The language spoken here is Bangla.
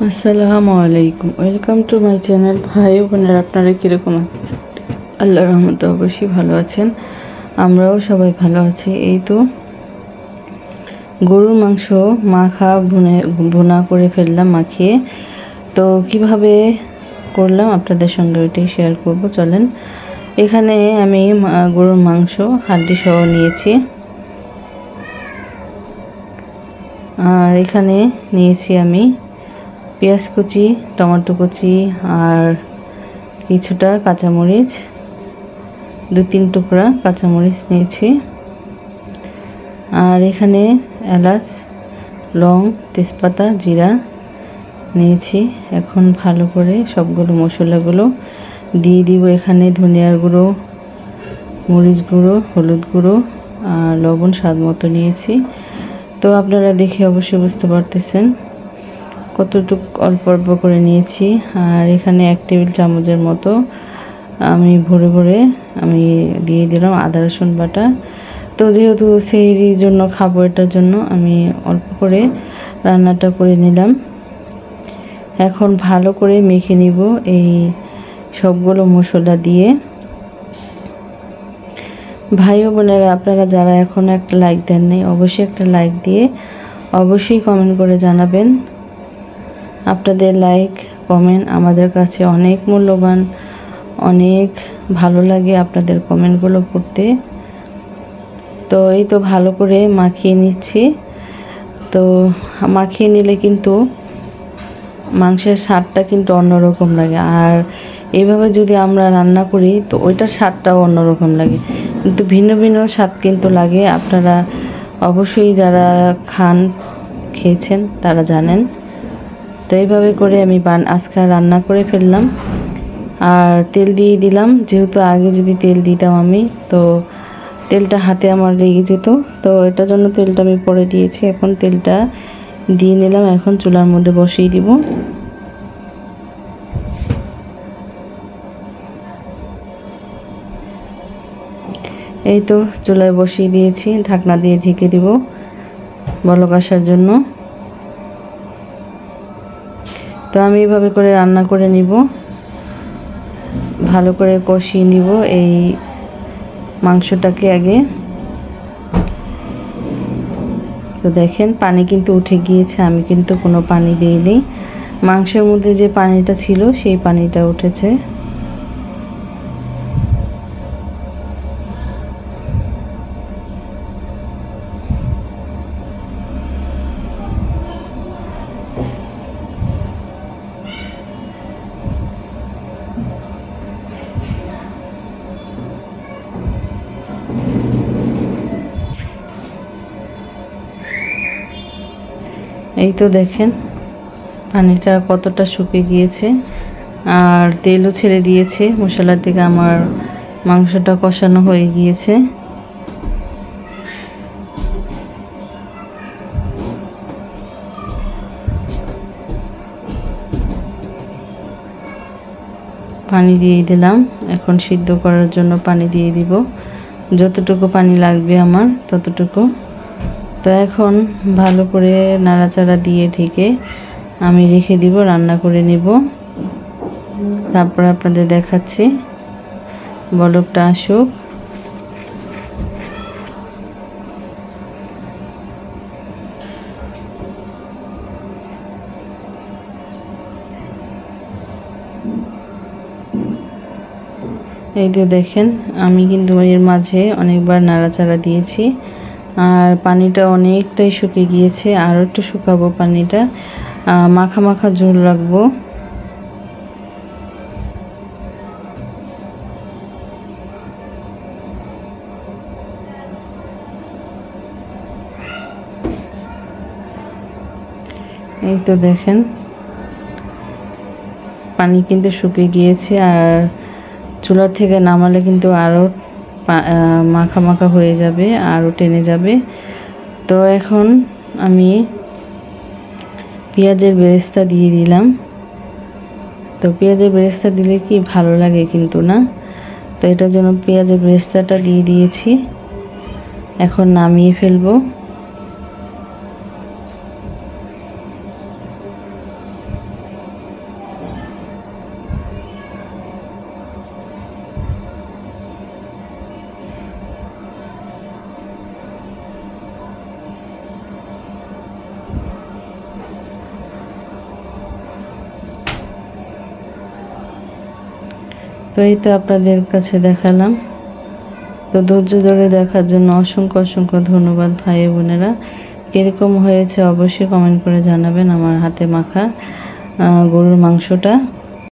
আসসালামু আলাইকুম, ওয়েলকাম টু মাই চ্যানেল। ভাই বোনেরা, আপনারা কীরকম? আল্লাহর রহমতে অবশ্যই ভালো আছেন, আমরাও সবাই ভালো আছি। এই তো গরুর মাংস ভুনা করে ফেললাম মাখিয়ে। তো কিভাবে করলাম আপনাদের সঙ্গে ওইটাই শেয়ার করব। চলেন, এখানে আমি গরুর মাংস হাড্ডি সহ নিয়েছি, আর এখানে নিয়েছি আমি পেঁয়াজ কুচি, টমেটো কুচি, আর কিছুটা কাঁচামরিচ, 2-3 টুকরা কাঁচামরিচ নিয়েছি, আর এখানে এলাচ, লং, তেজপাতা, জিরা নিয়েছি। এখন ভালো করে সবগুলো মশলাগুলো দিয়ে দিব। এখানে ধনিয়ার গুঁড়ো, মরিচ গুঁড়ো, হলুদ গুঁড়ো আর লবণ স্বাদ মতো নিয়েছি। তো আপনারা দেখে অবশ্যই বুঝতে পারতেছেন কতটুকু অল্প অল্প করে নিয়েছি। আর এখানে 1 টেবিল চামচের মতো আমি ভরে আমি দিয়ে দিলাম আদা রসুন বাটা। তো যেহেতু সেহরির জন্য খাবো, এটার জন্য আমি অল্প করে রান্নাটা করে নিলাম। এখন ভালো করে মেখে নিব এই সবগুলো মশলা দিয়ে। ভাই ও বোনেরা, আপনারা যারা এখন একটা লাইক দেন নাই, অবশ্যই একটা লাইক দিয়ে অবশ্যই কমেন্ট করে জানাবেন। আপনাদের লাইক কমেন্ট আমাদের কাছে অনেক মূল্যবান, অনেক ভালো লাগে আপনাদের কমেন্টগুলো পড়তে। তো এই তো ভালো করে মাখিয়ে নিচ্ছি। তো মাখিয়ে নিলে কিন্তু মাংসের স্বাদটা কিন্তু অন্যরকম লাগে, আর এইভাবে যদি আমরা রান্না করি তো ওইটার স্বাদটাও অন্যরকম লাগে, কিন্তু ভিন্ন ভিন্ন স্বাদ কিন্তু লাগে। আপনারা অবশ্যই যারা খেয়েছেন তারা জানেন। তো এইভাবে করে আমি আজকে রান্না করে ফেললাম, আর তেল দিয়ে দিলাম। যেহেতু আগে যদি তেল দিতাম আমি, তো তেলটা হাতে আমার লেগে যেত, তো এটার জন্য তেলটা আমি পরে দিয়েছি। এখন তেলটা দিয়ে নিলাম, এখন চুলার মধ্যে বসিয়ে দিব। এই তো চুলায় বসিয়ে দিয়েছি, ঢাকনা দিয়ে ঢেকে দিব বলক আসার জন্য। তো আমি এইভাবে করে রান্না করে নিব, ভালো করে কষিয়ে নিব এই মাংসটাকে আগে। তো দেখেন পানি কিন্তু উঠে গিয়েছে, আমি কিন্তু কোনো পানি দিইনি। মাংসের মধ্যে যে পানিটা ছিল সেই পানিটা উঠেছে। এই তো দেখেন পানিটা কতটা শুকিয়ে গিয়েছে, আর তেলও ছেড়ে দিয়েছে মশলার থেকে। আমার মাংসটা কষানো হয়ে গিয়েছে। পানি দিয়ে দিলাম, এখন সিদ্ধ করার জন্য পানি দিয়ে দিব, যতটুকু পানি লাগবে আমার ততটুকু। তো এখন ভালো করে নাড়াচাড়া দিয়ে ঢেকে আমি রেখে দিব, রান্না করে নেব। তারপর আপনাদের দেখাচ্ছি, বলকটা আসুক। এই তো দেখেন আমি কিন্তু এর মাঝে অনেকবার নাড়াচাড়া দিয়েছি, আর পানিটা অনেকটাই শুকিয়ে গিয়েছে। আরও একটু শুকাবো পানিটা, মাখা মাখা ঝোল রাখবো। এই তো দেখেন পানি কিন্তু শুকিয়ে গিয়েছে, আর চুলার থেকে নামালে কিন্তু আরও মাখা মাখা হয়ে যাবে, আরও টেনে যাবে। তো এখন আমি পেঁয়াজের বেরেস্তা দিয়ে দিলাম। তো পেঁয়াজের বেরেস্তা দিলে কি ভালো লাগে কিন্তু না, তো এটার জন্য পেঁয়াজের বেরেস্তাটা দিয়ে দিয়েছি। এখন নামিয়ে ফেলবো। তো এই তো আপনাদের কাছে দেখালাম। তো ধৈর্য ধরে দেখার জন্য অসংখ্য অসংখ্য ধন্যবাদ ভাই বোনেরা। কীরকম হয়েছে অবশ্যই কমেন্ট করে জানাবেন আমার হাতে মাখা গরুর মাংসটা।